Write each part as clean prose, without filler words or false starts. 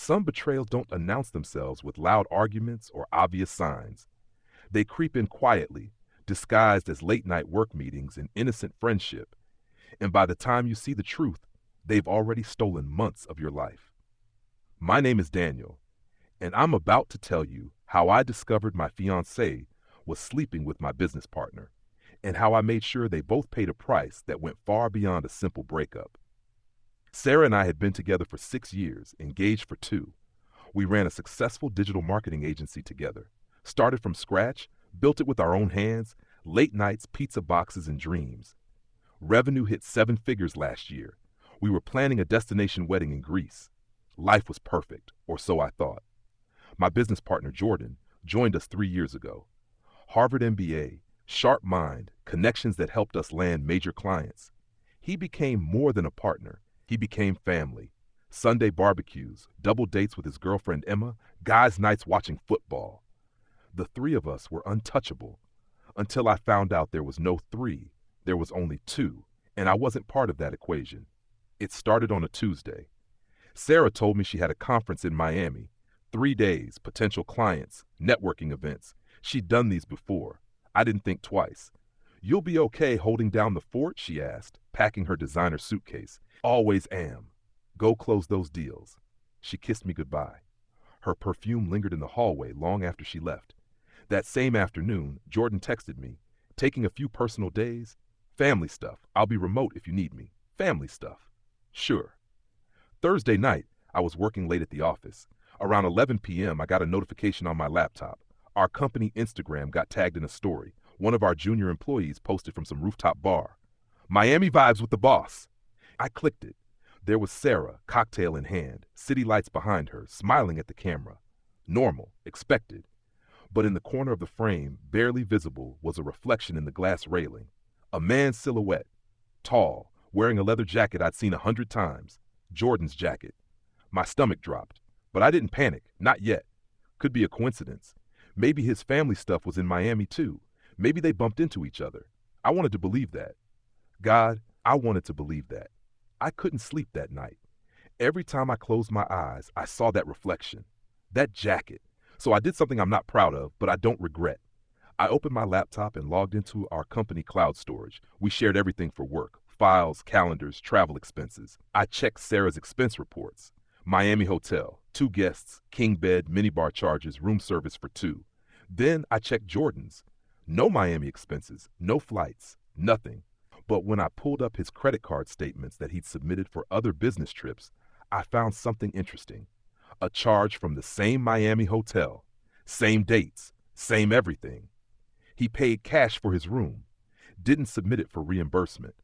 Some betrayals don't announce themselves with loud arguments or obvious signs. They creep in quietly, disguised as late-night work meetings and innocent friendship. And by the time you see the truth, they've already stolen months of your life. My name is Daniel, and I'm about to tell you how I discovered my fiancée was sleeping with my business partner, and how I made sure they both paid a price that went far beyond a simple breakup. Sarah and I had been together for 6 years, engaged for 2. We ran a successful digital marketing agency together, started from scratch, built it with our own hands, late nights, pizza boxes, and dreams. Revenue hit 7 figures last year. We were planning a destination wedding in Greece. Life was perfect, or so I thought. My business partner, Jordan, joined us 3 years ago. Harvard MBA, sharp mind, connections that helped us land major clients. He became more than a partner. He became family. Sunday barbecues, double dates with his girlfriend Emma, guys' nights watching football. The 3 of us were untouchable until I found out there was no 3, there was only 2, and I wasn't part of that equation. It started on a Tuesday. Sarah told me she had a conference in Miami. 3 days, potential clients, networking events. She'd done these before. I didn't think twice. "You'll be okay holding down the fort?" she asked, packing her designer suitcase. "Always am. Go close those deals." She kissed me goodbye. Her perfume lingered in the hallway long after she left. That same afternoon, Jordan texted me, "Taking a few personal days? Family stuff. I'll be remote if you need me. Family stuff." Sure. Thursday night, I was working late at the office. Around 11 p.m., I got a notification on my laptop. Our company Instagram got tagged in a story. One of our junior employees posted from some rooftop bar. "Miami vibes with the boss." I clicked it. There was Sarah, cocktail in hand, city lights behind her, smiling at the camera. Normal, expected. But in the corner of the frame, barely visible, was a reflection in the glass railing. A man's silhouette. Tall, wearing a leather jacket I'd seen 100 times. Jordan's jacket. My stomach dropped. But I didn't panic, not yet. Could be a coincidence. Maybe his family stuff was in Miami too. Maybe they bumped into each other. I wanted to believe that. God, I wanted to believe that. I couldn't sleep that night. Every time I closed my eyes, I saw that reflection. That jacket. So I did something I'm not proud of, but I don't regret. I opened my laptop and logged into our company cloud storage. We shared everything for work. Files, calendars, travel expenses. I checked Sarah's expense reports. Miami hotel, 2 guests, king bed, minibar charges, room service for 2. Then I checked Jordan's. No Miami expenses, no flights, nothing. But when I pulled up his credit card statements that he'd submitted for other business trips, I found something interesting. A charge from the same Miami hotel, same dates, same everything. He paid cash for his room, didn't submit it for reimbursement.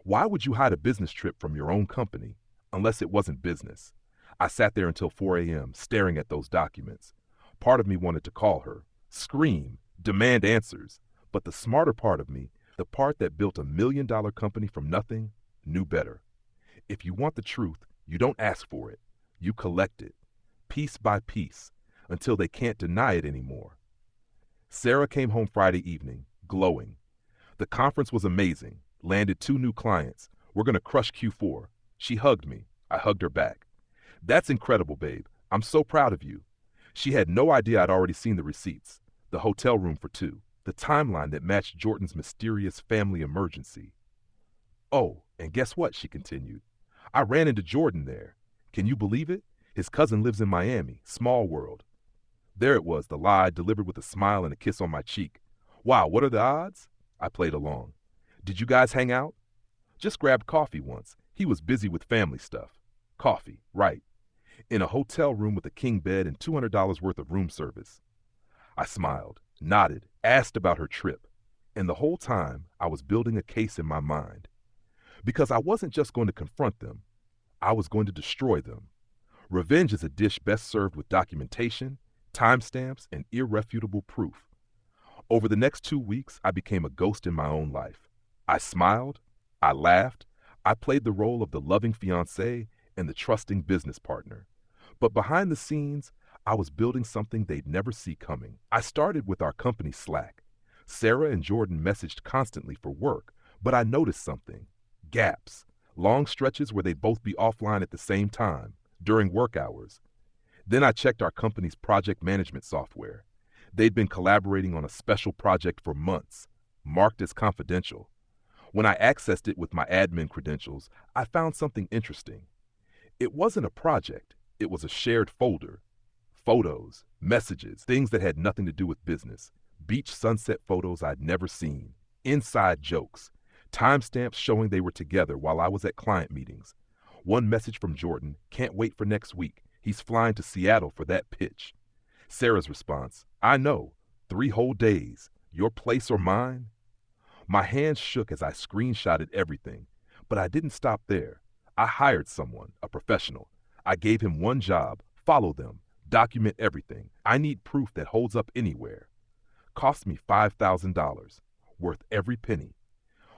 Why would you hide a business trip from your own company unless it wasn't business? I sat there until 4 a.m. staring at those documents. Part of me wanted to call her, scream, demand answers. But the smarter part of me, the part that built $1 million company from nothing, knew better. If you want the truth, you don't ask for it. You collect it, piece by piece, until they can't deny it anymore. Sarah came home Friday evening, glowing. The conference was amazing. Landed 2 new clients. We're going to crush Q4. She hugged me. I hugged her back. "That's incredible, babe. I'm so proud of you." She had no idea I'd already seen the receipts, the hotel room for 2, the timeline that matched Jordan's mysterious family emergency. "Oh, and guess what?" she continued. "I ran into Jordan there. Can you believe it? His cousin lives in Miami. Small world." There it was, the lie delivered with a smile and a kiss on my cheek. "Wow, what are the odds?" I played along. "Did you guys hang out?" "Just grabbed coffee once. He was busy with family stuff." Coffee, right. In a hotel room with a king bed and $200 worth of room service. I smiled, nodded, asked about her trip. And the whole time, I was building a case in my mind. Because I wasn't just going to confront them. I was going to destroy them. Revenge is a dish best served with documentation, timestamps, and irrefutable proof. Over the next 2 weeks, I became a ghost in my own life. I smiled, I laughed, I played the role of the loving fiancé and the trusting business partner. But behind the scenes, I was building something they'd never see coming. I started with our company Slack. Sarah and Jordan messaged constantly for work, but I noticed something. Gaps. Long stretches where they'd both be offline at the same time. during work hours. Then I checked our company's project management software. They'd been collaborating on a special project for months, marked as confidential. When I accessed it with my admin credentials, I found something interesting. It wasn't a project, it was a shared folder. Photos, messages, things that had nothing to do with business. Beach sunset photos I'd never seen. Inside jokes. Timestamps showing they were together while I was at client meetings. One message from Jordan, can't wait for next week. He's flying to Seattle for that pitch. Sarah's response, I know, 3 whole days. Your place or mine? My hands shook as I screenshotted everything, but I didn't stop there. I hired someone, a professional. I gave him one job, follow them, document everything. I need proof that holds up anywhere. Cost me $5,000, worth every penny.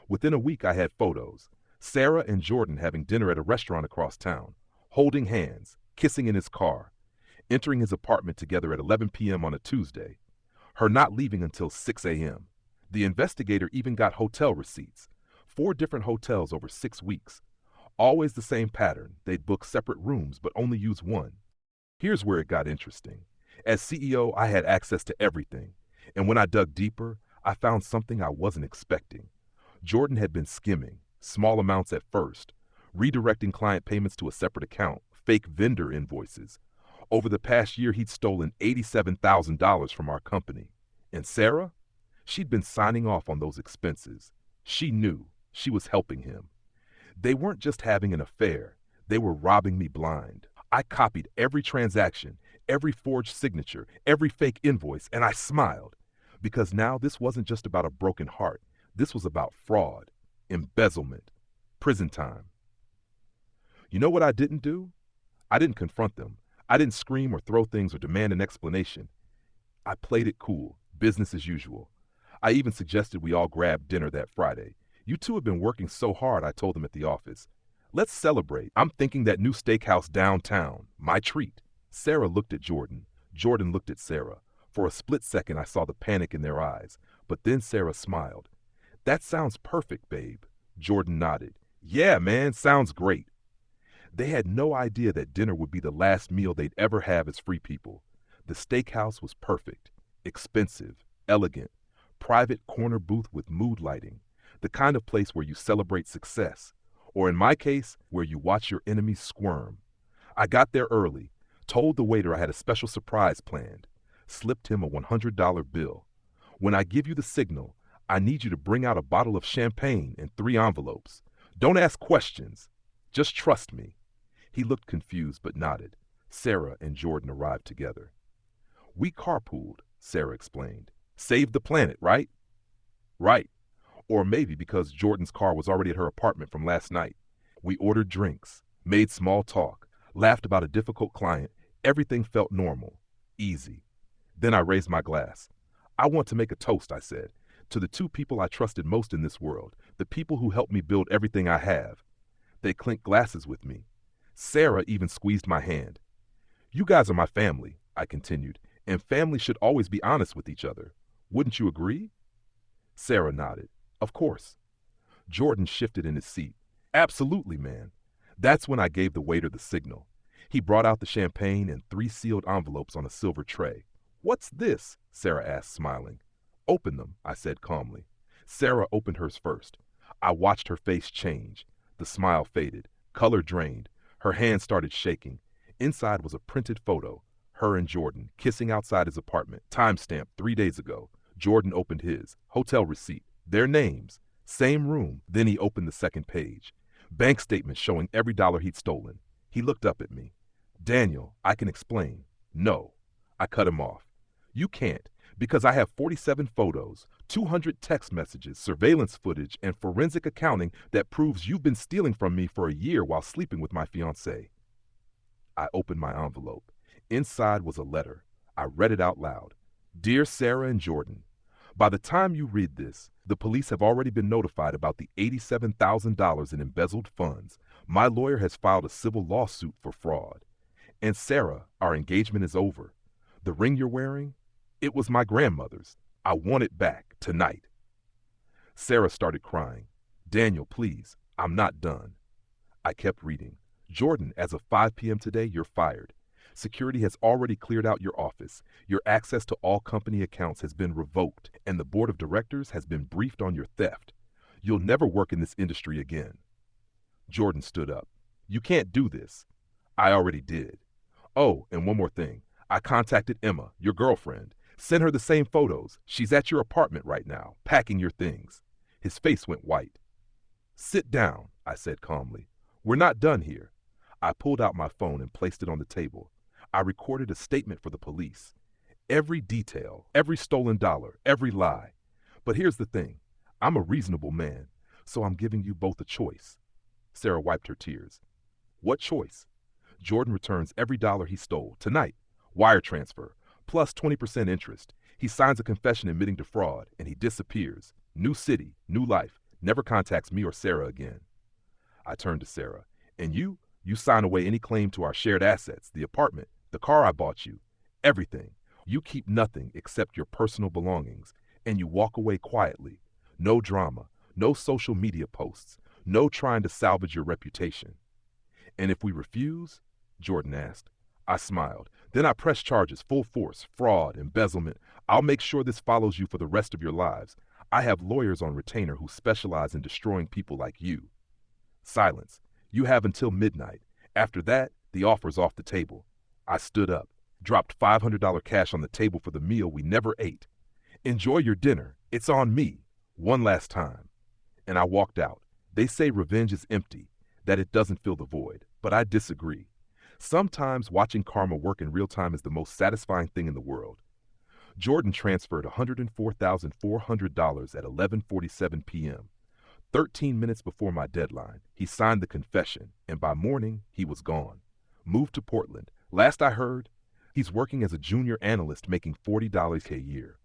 Within a week I had photos. Sarah and Jordan having dinner at a restaurant across town, holding hands, kissing in his car, entering his apartment together at 11 p.m. on a Tuesday, her not leaving until 6 a.m. The investigator even got hotel receipts, 4 different hotels over 6 weeks. Always the same pattern, they'd book separate rooms but only use one. Here's where it got interesting. As CEO, I had access to everything, and when I dug deeper, I found something I wasn't expecting. Jordan had been skimming, small amounts at first, redirecting client payments to a separate account, fake vendor invoices. Over the past year, he'd stolen $87,000 from our company. And Sarah? She'd been signing off on those expenses. She knew she was helping him. They weren't just having an affair, they were robbing me blind. I copied every transaction, every forged signature, every fake invoice, and I smiled. Because now this wasn't just about a broken heart. This was about fraud, embezzlement, prison time. You know what I didn't do? I didn't confront them. I didn't scream or throw things or demand an explanation. I played it cool, business as usual. I even suggested we all grab dinner that Friday. You two have been working so hard, I told them at the office. Let's celebrate. I'm thinking that new steakhouse downtown, my treat. Sarah looked at Jordan. Jordan looked at Sarah. For a split second, I saw the panic in their eyes. But then Sarah smiled. That sounds perfect, babe. Jordan nodded. Yeah, man, sounds great. They had no idea that dinner would be the last meal they'd ever have as free people. The steakhouse was perfect, expensive, elegant, private corner booth with mood lighting, the kind of place where you celebrate success, or in my case, where you watch your enemies squirm. I got there early, told the waiter I had a special surprise planned, slipped him a $100 bill. When I give you the signal, I need you to bring out a bottle of champagne and 3 envelopes. Don't ask questions. Just trust me. He looked confused but nodded. Sarah and Jordan arrived together. We carpooled, Sarah explained. Save the planet, right? Right. Or maybe because Jordan's car was already at her apartment from last night. We ordered drinks, made small talk, laughed about a difficult client. Everything felt normal, easy. Then I raised my glass. I want to make a toast, I said, to the 2 people I trusted most in this world, the people who helped me build everything I have. They clinked glasses with me. Sarah even squeezed my hand. You guys are my family, I continued, and family should always be honest with each other. Wouldn't you agree? Sarah nodded. Of course. Jordan shifted in his seat. Absolutely, man. That's when I gave the waiter the signal. He brought out the champagne and 3 sealed envelopes on a silver tray. What's this? Sarah asked, smiling. Open them, I said calmly. Sarah opened hers first. I watched her face change. The smile faded. Color drained. Her hand started shaking. Inside was a printed photo. Her and Jordan, kissing outside his apartment. Timestamp 3 days ago. Jordan opened his. Hotel receipt. Their names. Same room. Then he opened the second page. Bank statements showing every dollar he'd stolen. He looked up at me. Daniel, I can explain. No. I cut him off. You can't, because I have 47 photos, 200 text messages, surveillance footage, and forensic accounting that proves you've been stealing from me for a year while sleeping with my fiancée. I opened my envelope. Inside was a letter. I read it out loud. Dear Sarah and Jordan, by the time you read this, the police have already been notified about the $87,000 in embezzled funds. My lawyer has filed a civil lawsuit for fraud. And Sarah, our engagement is over. The ring you're wearing? It was my grandmother's. I want it back tonight. Sarah started crying. Daniel, please, I'm not done. I kept reading. Jordan, as of 5 p.m. today, you're fired. Security has already cleared out your office. Your access to all company accounts has been revoked, and the board of directors has been briefed on your theft. You'll never work in this industry again. Jordan stood up. You can't do this. I already did. Oh, and one more thing. I contacted Emma, your girlfriend. Sent her the same photos. She's at your apartment right now, packing your things. His face went white. Sit down, I said calmly. We're not done here. I pulled out my phone and placed it on the table. I recorded a statement for the police. Every detail, every stolen dollar, every lie. But here's the thing. I'm a reasonable man, so I'm giving you both a choice. Sarah wiped her tears. What choice? Jordan returns every dollar he stole, tonight. Wire transfer, plus 20% interest. He signs a confession admitting to fraud, and he disappears. New city, new life, never contacts me or Sarah again. I turned to Sarah. And you sign away any claim to our shared assets, the apartment, the car I bought you, everything. You keep nothing except your personal belongings, and you walk away quietly. No drama, no social media posts, no trying to salvage your reputation. And if we refuse? Jordan asked. I smiled. Then I press charges, full force, fraud, embezzlement. I'll make sure this follows you for the rest of your lives. I have lawyers on retainer who specialize in destroying people like you. Silence. You have until midnight. After that, the offer's off the table. I stood up, dropped $500 cash on the table for the meal we never ate. Enjoy your dinner. It's on me. One last time. And I walked out. They say revenge is empty, that it doesn't fill the void, but I disagree. Sometimes watching karma work in real time is the most satisfying thing in the world. Jordan transferred $104,400 at 11:47 p.m. 13 minutes before my deadline, he signed the confession, and by morning, he was gone. Moved to Portland. Last I heard, he's working as a junior analyst making $40 a year.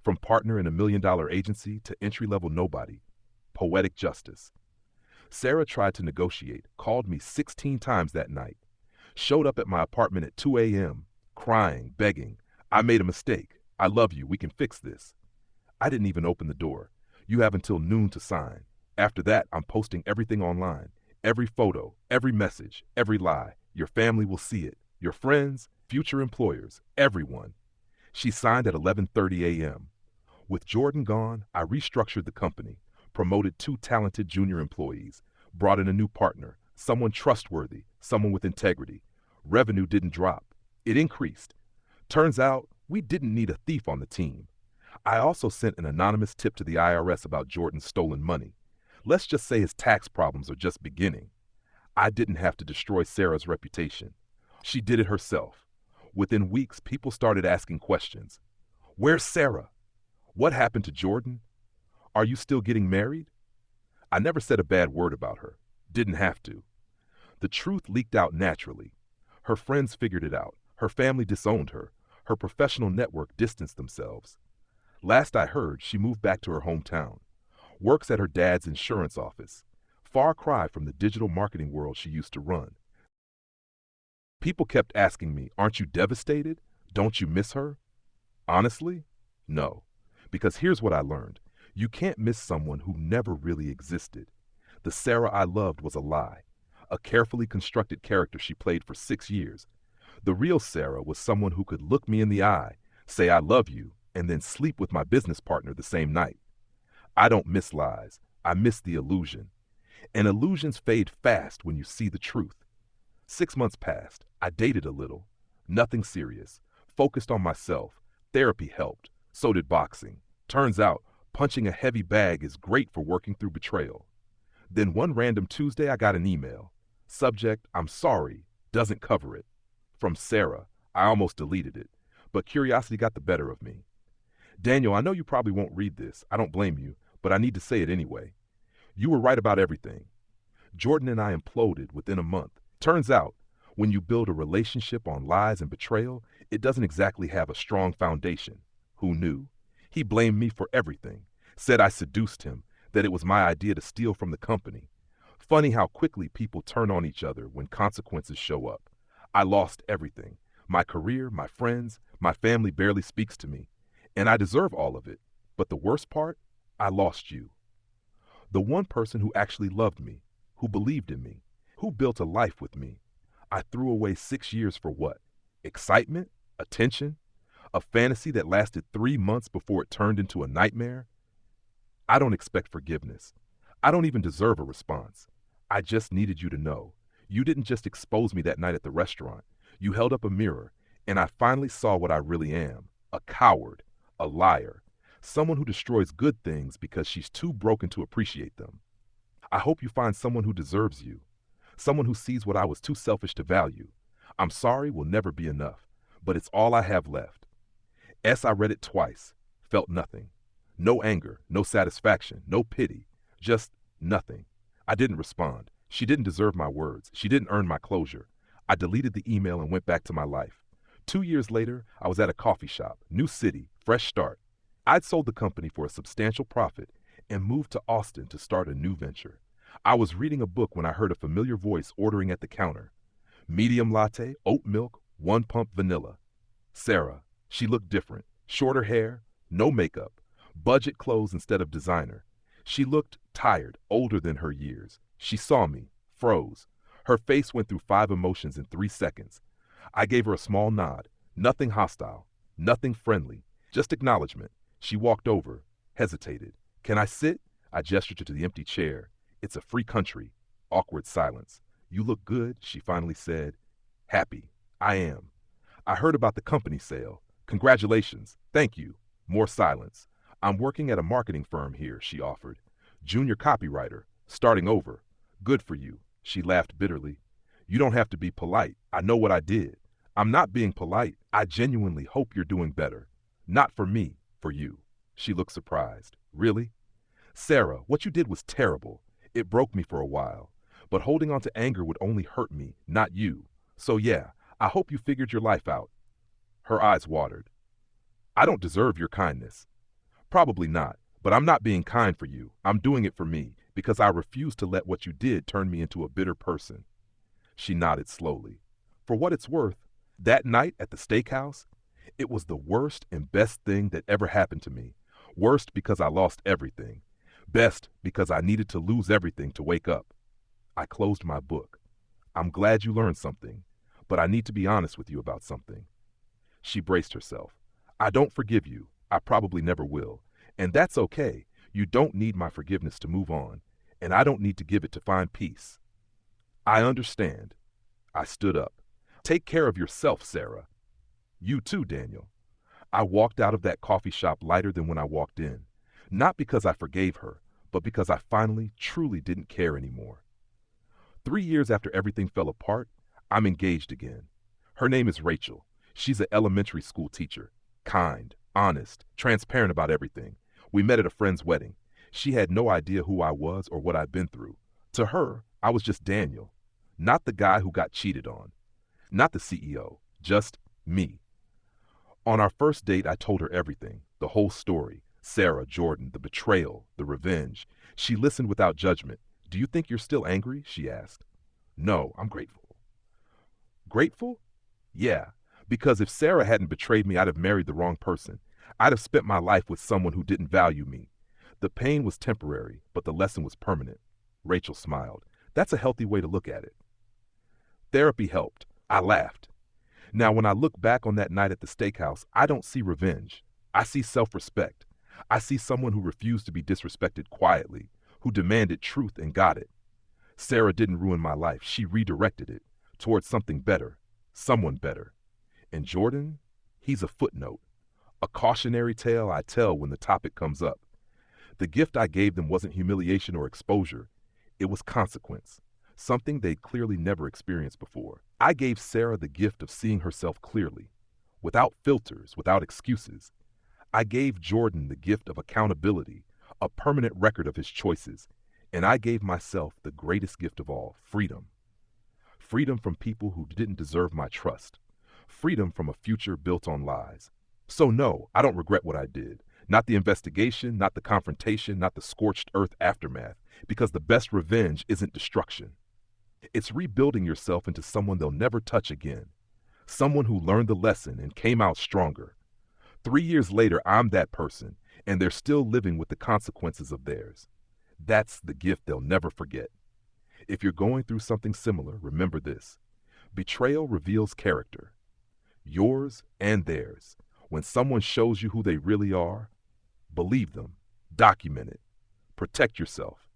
From partner in $1 million agency to entry-level nobody. Poetic justice. Sarah tried to negotiate, called me 16 times that night. Showed up at my apartment at 2 a.m., crying, begging. I made a mistake. I love you. We can fix this. I didn't even open the door. You have until noon to sign. After that, I'm posting everything online. Every photo, every message, every lie. Your family will see it. Your friends, future employers, everyone. She signed at 11:30 a.m. With Jordan gone, I restructured the company, promoted 2 talented junior employees, brought in a new partner, someone trustworthy, someone with integrity. Revenue didn't drop. It increased. Turns out, we didn't need a thief on the team. I also sent an anonymous tip to the IRS about Jordan's stolen money. Let's just say his tax problems are just beginning. I didn't have to destroy Sarah's reputation. She did it herself. Within weeks, people started asking questions. Where's Sarah? What happened to Jordan? Are you still getting married? I never said a bad word about her. Didn't have to. The truth leaked out naturally. Her friends figured it out. Her family disowned her. Her professional network distanced themselves. Last I heard, she moved back to her hometown. Works at her dad's insurance office. Far cry from the digital marketing world she used to run. People kept asking me, aren't you devastated? Don't you miss her? Honestly, no. Because here's what I learned. You can't miss someone who never really existed. The Sarah I loved was a lie. A carefully constructed character she played for 6 years. The real Sarah was someone who could look me in the eye, say I love you, and then sleep with my business partner the same night. I don't miss lies. I miss the illusion. And illusions fade fast when you see the truth. 6 months passed. I dated a little. Nothing serious. Focused on myself. Therapy helped. So did boxing. Turns out, punching a heavy bag is great for working through betrayal. Then one random Tuesday I got an email. Subject, I'm sorry, doesn't cover it. From Sarah. I almost deleted it, but curiosity got the better of me. Daniel, I know you probably won't read this. I don't blame you, but I need to say it anyway. You were right about everything. Jordan and I imploded within a month. Turns out, when you build a relationship on lies and betrayal, it doesn't exactly have a strong foundation. Who knew? He blamed me for everything. Said I seduced him, that it was my idea to steal from the company. Funny how quickly people turn on each other when consequences show up. I lost everything. My career, my friends, my family barely speaks to me. And I deserve all of it. But the worst part, I lost you. The one person who actually loved me, who believed in me, Who built a life with me? I threw away 6 years for what? Excitement? Attention? A fantasy that lasted 3 months before it turned into a nightmare? I don't expect forgiveness. I don't even deserve a response. I just needed you to know. You didn't just expose me that night at the restaurant. You held up a mirror, and I finally saw what I really am. A coward, a liar, someone who destroys good things because she's too broken to appreciate them. I hope you find someone who deserves you, someone who sees what I was too selfish to value. I'm sorry will never be enough, but it's all I have left. I read it twice, felt nothing. No anger, no satisfaction, no pity, just nothing. I didn't respond. She didn't deserve my words. She didn't earn my closure. I deleted the email and went back to my life. 2 years later, I was at a coffee shop, new city, fresh start. I'd sold the company for a substantial profit and moved to Austin to start a new venture. I was reading a book when I heard a familiar voice ordering at the counter. Medium latte, oat milk, 1 pump vanilla. Sarah. She looked different. Shorter hair, no makeup, budget clothes instead of designer. She looked tired, older than her years. She saw me, froze. Her face went through 5 emotions in 3 seconds. I gave her a small nod. Nothing hostile, nothing friendly, just acknowledgement. She walked over, hesitated. Can I sit? I gestured to the empty chair. It's a free country. Awkward silence. You look good, she finally said. Happy. I am. I heard about the company sale. Congratulations. Thank you. More silence. I'm working at a marketing firm here, she offered. Junior copywriter. Starting over. Good for you. She laughed bitterly. You don't have to be polite. I know what I did. I'm not being polite. I genuinely hope you're doing better. Not for me, for you. She looked surprised. Really? Sarah, what you did was terrible. It broke me for a while. But holding on to anger would only hurt me, not you. So yeah, I hope you figured your life out. Her eyes watered. I don't deserve your kindness. Probably not, but I'm not being kind for you. I'm doing it for me, because I refuse to let what you did turn me into a bitter person. She nodded slowly. For what it's worth, that night at the steakhouse, it was the worst and best thing that ever happened to me. Worst because I lost everything. Best because I needed to lose everything to wake up. I closed my book. I'm glad you learned something, but I need to be honest with you about something. She braced herself. I don't forgive you. I probably never will. And that's okay. You don't need my forgiveness to move on, and I don't need to give it to find peace. I understand. I stood up. Take care of yourself, Sarah. You too, Daniel. I walked out of that coffee shop lighter than when I walked in, not because I forgave her, but because I finally, truly didn't care anymore. 3 years after everything fell apart, I'm engaged again. Her name is Rachel. She's an elementary school teacher. Kind, honest, transparent about everything. We met at a friend's wedding. She had no idea who I was or what I'd been through. To her, I was just Daniel, not the guy who got cheated on, not the CEO, just me. On our first date, I told her everything, the whole story. Sarah, Jordan, the betrayal, the revenge. She listened without judgment. Do you think you're still angry? She asked. No, I'm grateful. Grateful? Yeah, because if Sarah hadn't betrayed me, I'd have married the wrong person. I'd have spent my life with someone who didn't value me. The pain was temporary, but the lesson was permanent. Rachel smiled. That's a healthy way to look at it. Therapy helped. I laughed. Now, when I look back on that night at the steakhouse, I don't see revenge. I see self-respect. I see someone who refused to be disrespected quietly, who demanded truth and got it. Sarah didn't ruin my life. She redirected it towards something better, someone better. And Jordan, he's a footnote, a cautionary tale I tell when the topic comes up. The gift I gave them wasn't humiliation or exposure. It was consequence, something they'd clearly never experienced before. I gave Sarah the gift of seeing herself clearly, without filters, without excuses. I gave Jordan the gift of accountability, a permanent record of his choices, and I gave myself the greatest gift of all, freedom. Freedom from people who didn't deserve my trust. Freedom from a future built on lies. So no, I don't regret what I did. Not the investigation, not the confrontation, not the scorched earth aftermath, because the best revenge isn't destruction. It's rebuilding yourself into someone they'll never touch again. Someone who learned the lesson and came out stronger. 3 years later, I'm that person, and they're still living with the consequences of theirs. That's the gift they'll never forget. If you're going through something similar, remember this. Betrayal reveals character, yours and theirs. When someone shows you who they really are, believe them, document it, protect yourself,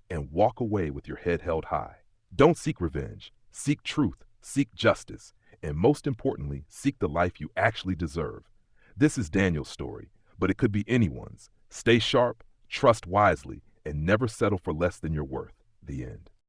and walk away with your head held high. Don't seek revenge. Seek truth, seek justice, and most importantly, seek the life you actually deserve. This is Daniel's story, but it could be anyone's. Stay sharp, trust wisely, and never settle for less than your worth. The end.